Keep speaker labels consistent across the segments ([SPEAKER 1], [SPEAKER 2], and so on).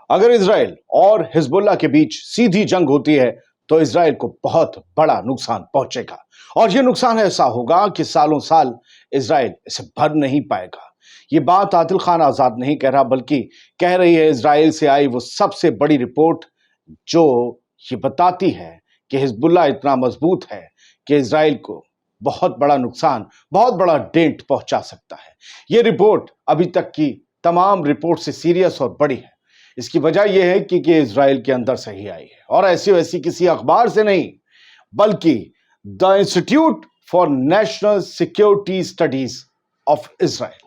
[SPEAKER 1] اگر اسرائیل اور حزب اللہ کے بیچ سیدھی جنگ ہوتی ہے تو اسرائیل کو بہت بڑا نقصان پہنچے گا، اور یہ نقصان ایسا ہوگا کہ سالوں سال اسرائیل اسے بھر نہیں پائے گا۔ یہ بات عادل خان آزاد نہیں کہہ رہا، بلکہ کہہ رہی ہے اسرائیل سے آئی وہ سب سے بڑی رپورٹ، جو یہ بتاتی ہے کہ حزب اللہ اتنا مضبوط ہے کہ اسرائیل کو بہت بڑا نقصان، بہت بڑا ڈینٹ پہنچا سکتا ہے۔ یہ رپورٹ ابھی تک کی تمام رپورٹ سے سیریس اور بڑی ہے۔ اس کی وجہ یہ ہے کہ اسرائیل کے اندر سے ہی آئی ہے، اور ایسی ویسی کسی اخبار سے نہیں، بلکہ the institute for National Security studies of Israel,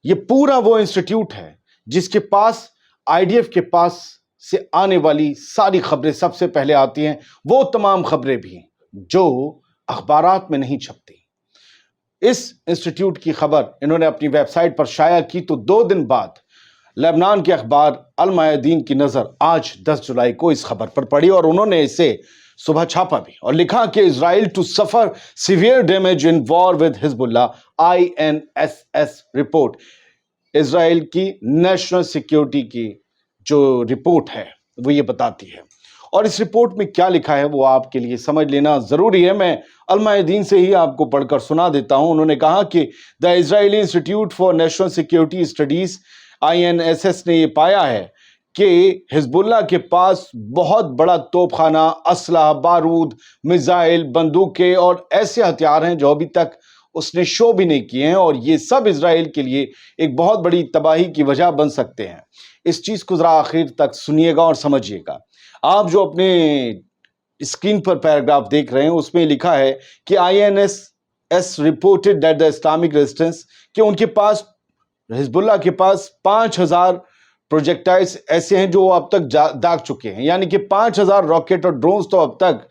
[SPEAKER 1] یہ پورا وہ انسٹیٹیوٹ ہے جس کے پاس IDF کے پاس سے آنے والی ساری خبریں سب سے پہلے آتی ہیں، وہ تمام خبریں بھی جو اخبارات میں نہیں چھپتی۔ اس انسٹیٹیوٹ کی خبر انہوں نے اپنی ویب سائٹ پر شائع کی تو 2 دن بعد لبنان کے اخبار المیادین کی نظر آج 10 جولائی کو اس خبر پر پڑی، اور انہوں نے اسے صبح چھاپا بھی اور لکھا کہ Israel to suffer severe damage in war with Hezbollah, INSS report. اسرائیل کی نیشنل سیکیورٹی کی جو رپورٹ ہے وہ یہ بتاتی ہے، اور اس رپورٹ میں کیا لکھا ہے وہ آپ کے لیے سمجھ لینا ضروری ہے۔ میں المیادین سے ہی آپ کو پڑھ کر سنا دیتا ہوں۔ انہوں نے کہا کہ the Israeli Institute for National Security Studies INSS نے یہ پایا ہے کہ حزب اللہ کے پاس بہت بڑا توپ خانہ، اسلحہ، بارود، میزائل، بندوقیں اور ایسے ہتھیار ہیں جو ابھی تک اس نے شو بھی نہیں کیے ہیں، اور یہ سب اسرائیل کے لیے ایک بہت بڑی تباہی کی وجہ بن سکتے ہیں۔ اس چیز کو ذرا آخر تک سنیے گا اور سمجھیے گا۔ آپ جو اپنے اسکرین پر پیراگراف دیکھ رہے ہیں اس میں لکھا ہے کہ INSS reported that the Islamic Resistance، کہ ان کے پاس حزب اللہ کے پاس 5000 پروجیکٹائلز ایسے ہیں جو اب تک داغ چکے ہیں، یعنی کہ 5000 راکٹ اور ڈرونز تو اب تک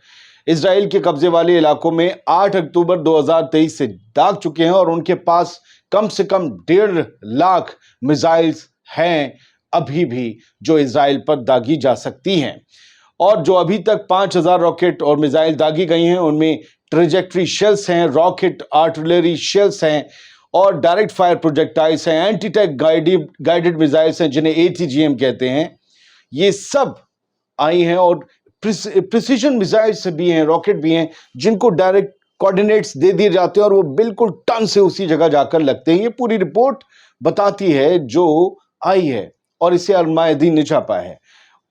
[SPEAKER 1] اسرائیل کے قبضے والے علاقوں میں 8 اکتوبر 2023 سے داغ چکے ہیں، اور ان کے پاس کم سے کم 1.5 لاکھ میزائلز ہیں ابھی بھی جو اسرائیل پر داغی جا سکتی ہیں، اور جو ابھی تک 5000 راکٹ اور میزائل داغی گئی ہیں ان میں ٹریجیکٹری شیلز ہیں، راکٹ آرٹلری شیلز ہیں، اور ڈائریکٹ فائر پروجیکٹائلز ہیں، اینٹی ٹیک گائیڈڈ میزائلز ہیں جنہیں ATGM کہتے ہیں۔ یہ سب آئی ہیں، اور پریسیجن میزائلز بھی ہیں، راکٹ بھی ہیں جن کو ڈائریکٹ کوارڈینیٹس دے دیے جاتے ہیں اور وہ بالکل ٹن سے اسی جگہ جا کر لگتے ہیں۔ یہ پوری رپورٹ بتاتی ہے جو آئی ہے، اور اسے المیادین نے چھاپا ہے۔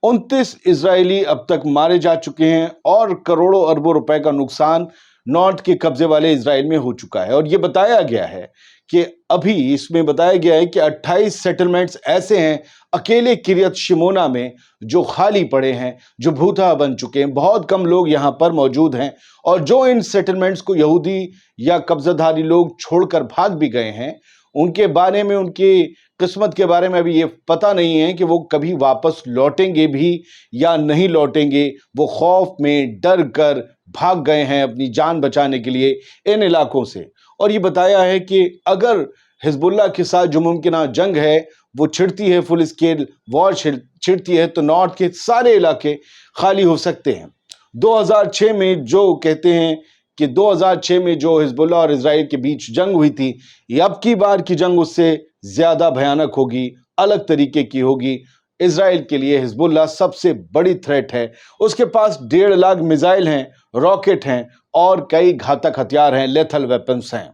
[SPEAKER 1] 29 اسرائیلی اب تک مارے جا چکے ہیں، اور کروڑوں اربوں روپے کا نقصان نارتھ کے قبضے والے اسرائیل میں ہو چکا ہے۔ اور یہ بتایا گیا ہے کہ ابھی اس میں بتایا گیا ہے کہ 28 سیٹلمنٹس ایسے ہیں اکیلے کریت شمونا میں جو خالی پڑے ہیں، جو بھوتا بن چکے ہیں۔ بہت کم لوگ یہاں پر موجود ہیں، اور جو ان سیٹلمنٹس کو یہودی یا قبضہ دھاری لوگ چھوڑ کر بھاگ بھی گئے ہیں، ان کے بارے میں، ان کی قسمت کے بارے میں ابھی یہ پتہ نہیں ہے کہ وہ کبھی واپس لوٹیں گے بھی یا نہیں لوٹیں گے۔ وہ خوف میں ڈر کر بھاگ گئے ہیں اپنی جان بچانے کے لیے ان علاقوں سے۔ اور یہ بتایا ہے کہ اگر حزب اللہ کے ساتھ جو ممکنہ جنگ ہے وہ چھڑتی ہے، فل اسکیل وار چھڑتی ہے، تو نارتھ کے سارے علاقے خالی ہو سکتے ہیں۔ 2006 میں جو کہتے ہیں کہ 2006 میں جو حزب اللہ اور اسرائیل کے بیچ جنگ ہوئی تھی، یہ اب کی بار کی جنگ اس سے زیادہ بھیانک ہوگی، الگ طریقے کی ہوگی۔ اسرائیل کے لیے حزب اللہ سب سے بڑی تھریٹ ہے۔ اس کے پاس 1.5 لاکھ میزائل ہیں، راکٹ ہیں، اور کئی گھاتک ہتھیار ہیں، لیتھل ویپنز ہیں۔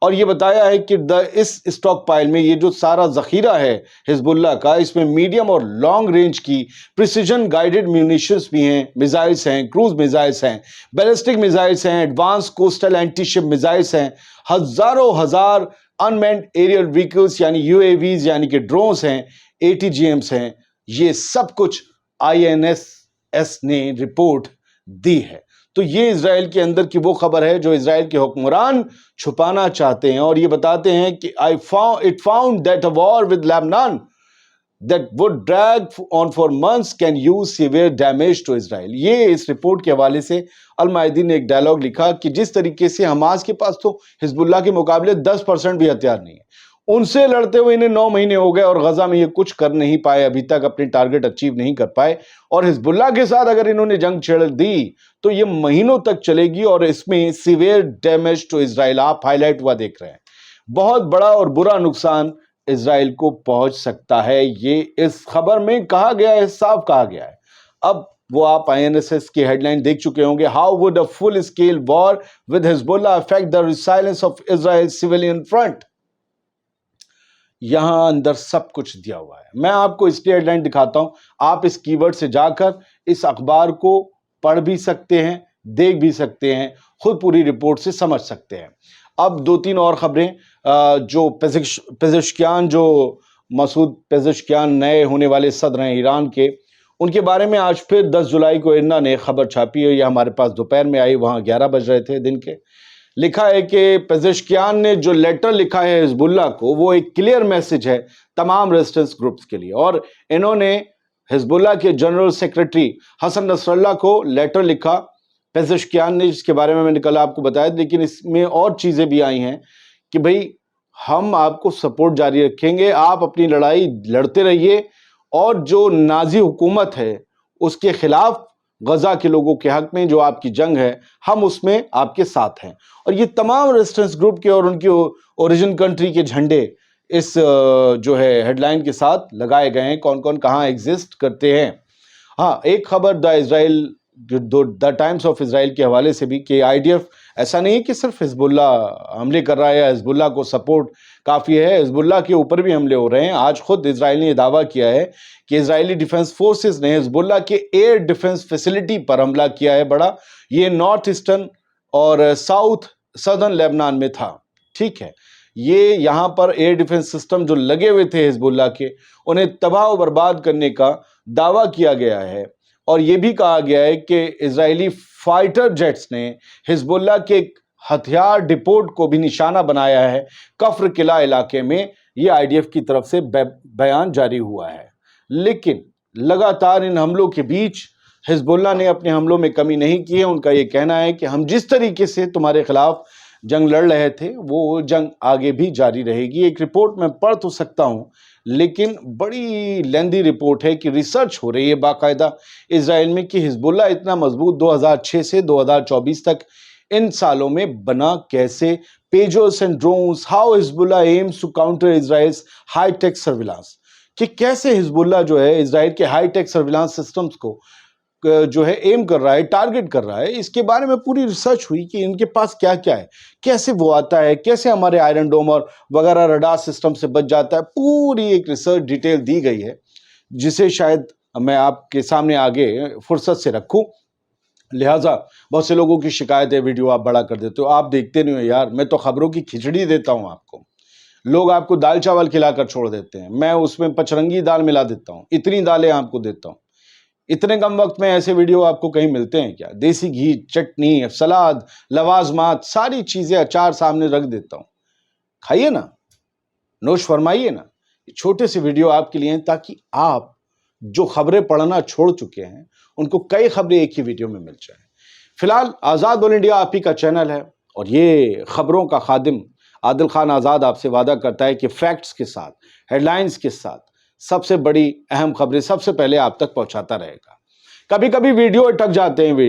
[SPEAKER 1] اور یہ بتایا ہے کہ اس اسٹاک پائل میں یہ جو سارا ذخیرہ ہے حزب اللہ کا، اس میں میڈیم اور لانگ رینج کی پریسیجن گائیڈڈ میونیشنز بھی ہیں، میزائلز ہیں، کروز میزائلز ہیں، بیلسٹک میزائلز ہیں، ایڈوانس کوسٹل اینٹی شپ میزائلز ہیں، ہزاروں ہزار انمینڈ ایریل ویکلز یعنی UAVs یعنی کہ ڈرونز ہیں، ATGMs ہیں۔ یہ سب کچھ INSS نے رپورٹ دی ہے۔ تو یہ اسرائیل کے اندر کی وہ خبر ہے جو اسرائیل کے حکمران چھپانا چاہتے ہیں، اور یہ بتاتے ہیں کہ it found that a war with Lebanon that would drag on for months can use severe damage to Israel۔ یہ اس رپورٹ کے حوالے سے المیادین نے ایک ڈائلاگ لکھا کہ جس طریقے سے حماس کے پاس تو حزب اللہ کے مقابلے 10% بھی ہتھیار نہیں ہے، ان سے لڑتے ہوئے انہیں 9 مہینے ہو گئے، اور غزہ میں یہ کچھ کر نہیں پائے، ابھی تک اپنی ٹارگٹ اچیو نہیں کر پائے۔ اور حزب اللہ کے ساتھ اگر انہوں نے جنگ چھیڑ دی تو یہ مہینوں تک چلے گی، اور اس میں سیویئر ڈیمیج ٹو اسرائیل آپ ہائی لائٹ ہوا دیکھ رہے ہیں۔ بہت بڑا اور برا نقصان اسرائیل کو پہنچ سکتا ہے، یہ اس خبر میں کہا گیا ہے، صاف کہا گیا ہے۔ اب وہ آپ INSS کی ہیڈ لائن دیکھ چکے ہوں گے، how would a full scale war with Hezbollah affect the resilience of Israel civilian front. یہاں اندر سب کچھ دیا ہوا ہے، میں آپ کو اس کی ہیڈ لائن دکھاتا ہوں، آپ اس کی ورڈ سے جا کر اس اخبار کو پڑھ بھی سکتے ہیں، دیکھ بھی سکتے ہیں، خود پوری رپورٹ سے سمجھ سکتے ہیں۔ اب دو تین اور خبریں، جو پزشکیان، جو مسعود پزشکیان نئے ہونے والے صدر ہیں ایران کے، ان کے بارے میں آج پھر 10 جولائی کو ارنا نے خبر چھاپی ہے، یہ ہمارے پاس دوپہر میں آئی، وہاں 11 بج رہے تھے دن کے۔ لکھا ہے کہ پزشکیان نے جو لیٹر لکھا ہے حزب اللہ کو، وہ ایک کلیئر میسج ہے تمام ریزسٹنس گروپس کے لیے، اور انہوں نے حزب اللہ کے جنرل سیکرٹری حسن نصر اللہ کو لیٹر لکھا پزشکیان نے، جس کے بارے میں نے کل آپ کو بتایا، لیکن اس میں اور چیزیں بھی آئی ہیں کہ بھئی ہم آپ کو سپورٹ جاری رکھیں گے، آپ اپنی لڑائی لڑتے رہیے، اور جو نازی حکومت ہے اس کے خلاف غزہ کے لوگوں کے حق میں جو آپ کی جنگ ہے، ہم اس میں آپ کے ساتھ ہیں۔ اور یہ تمام ریزسٹنس گروپ کے اور ان کی اوریجن کنٹری کے جھنڈے اس جو ہے ہیڈ لائن کے ساتھ لگائے گئے ہیں، کون کون کہاں ایگزسٹ کرتے ہیں۔ ہاں، ایک خبر دا ٹائمز آف اسرائیل کے حوالے سے بھی کہ IDF ایسا نہیں کہ صرف حزب اللہ حملے کر رہا ہے یا حزب اللہ کو سپورٹ کافی ہے، حزب اللہ کے اوپر بھی حملے ہو رہے ہیں۔ آج خود اسرائیل نے یہ دعویٰ کیا ہے کہ اسرائیلی ڈیفنس فورسز نے حزب اللہ کے ایئر ڈیفنس فیسلٹی پر حملہ کیا ہے بڑا، یہ نارتھ ایسٹرن اور ساؤتھ سدرن لیبنان میں تھا، ٹھیک ہے۔ یہ یہاں پر ایئر ڈیفنس سسٹم جو لگے ہوئے تھے حزب اللہ کے، انہیں تباہ و برباد کرنے کا دعویٰ کیا گیا ہے، اور یہ بھی کہا گیا ہے کہ اسرائیلی فائٹر جیٹس نے حزب اللہ کے ہتھیار ڈپوٹ کو بھی نشانہ بنایا ہے کفر قلعہ علاقے میں، یہ IDF کی طرف سے بیان جاری ہوا ہے۔ لیکن لگاتار ان حملوں کے بیچ حزب اللہ نے اپنے حملوں میں کمی نہیں کی ہے۔ ان کا یہ کہنا ہے کہ ہم جس طریقے سے تمہارے خلاف جنگ لڑ رہے تھے، وہ جنگ آگے بھی جاری رہے گی۔ ایک رپورٹ میں پڑھ تو سکتا ہوں، لیکن بڑی لیندی رپورٹ ہے کہ ریسرچ ہو رہی ہے باقاعدہ اسرائیل میں کہ حزب اللہ اتنا مضبوط 2006 سے 2024 تک ان سالوں میں بنا کیسے، پیجرز and drones, how Hezbollah aims to counter Israel's high tech surveillance, کہ کیسے حزب اللہ جو ہے اسرائیل کے ہائی ٹیک سرویلانس سسٹمز کو جو ہے ایم کر رہا ہے، ٹارگٹ کر رہا ہے۔ اس کے بارے میں پوری ریسرچ ہوئی کہ ان کے پاس کیا کیا ہے، کیسے وہ آتا ہے، کیسے ہمارے آئرن ڈوم اور وغیرہ رڈار سسٹم سے بچ جاتا ہے، پوری ایک ریسرچ ڈیٹیل دی گئی ہے، جسے شاید میں آپ کے سامنے آگے فرصت سے رکھوں۔ لہٰذا بہت سے لوگوں کی شکایت ہے، ویڈیو آپ بڑا کر دیتے ہو، آپ دیکھتے نہیں ہو یار، میں تو خبروں کی کھچڑی دیتا ہوں آپ کو، لوگ آپ کو دال چاول کھلا کر چھوڑ دیتے ہیں، میں اس میں پچرنگی دال ملا دیتا ہوں، اتنی دالیں آپ کو دیتا ہوں۔ اتنے کم وقت میں ایسے ویڈیو آپ کو کہیں ملتے ہیں کیا؟ دیسی گھی، چٹنی، سلاد، لوازمات، ساری چیزیں اچار سامنے رکھ دیتا ہوں، کھائیے نا، نوش فرمائیے نا۔ چھوٹے سے ویڈیو آپ کے لیے ہیں تاکہ آپ جو خبریں پڑھنا چھوڑ چکے ہیں ان کو کئی خبریں ایک ہی ویڈیو میں مل جائیں۔ فی الحال آزاد آل انڈیا آپ ہی کا چینل ہے، اور یہ خبروں کا خادم عادل خان آزاد آپ سے وعدہ کرتا ہے کہ فیکٹس کے ساتھ، ہیڈ لائنز کے ساتھ سب سے بڑی اہم خبریں سب سے پہلے آپ تک پہنچاتا رہے گا۔ کبھی کبھی ویڈیو اٹک جاتے ہیں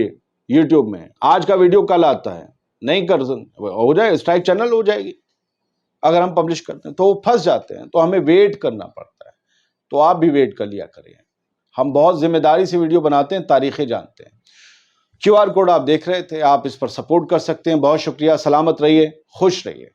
[SPEAKER 1] یوٹیوب میں، آج کا ویڈیو کل آتا ہے، نہیں ہو جائے اسٹرائک چینل ہو جائے گی اگر ہم پبلش کرتے ہیں، تو وہ پھنس جاتے ہیں، تو ہمیں ویٹ کرنا پڑتا ہے، تو آپ بھی ویٹ کر لیا کریں۔ ہم بہت ذمہ داری سے ویڈیو بناتے ہیں، تاریخیں جانتے ہیں۔ QR کوڈ آپ دیکھ رہے تھے، آپ اس پر سپورٹ کر سکتے ہیں۔ بہت شکریہ، سلامت رہیے، خوش رہیے۔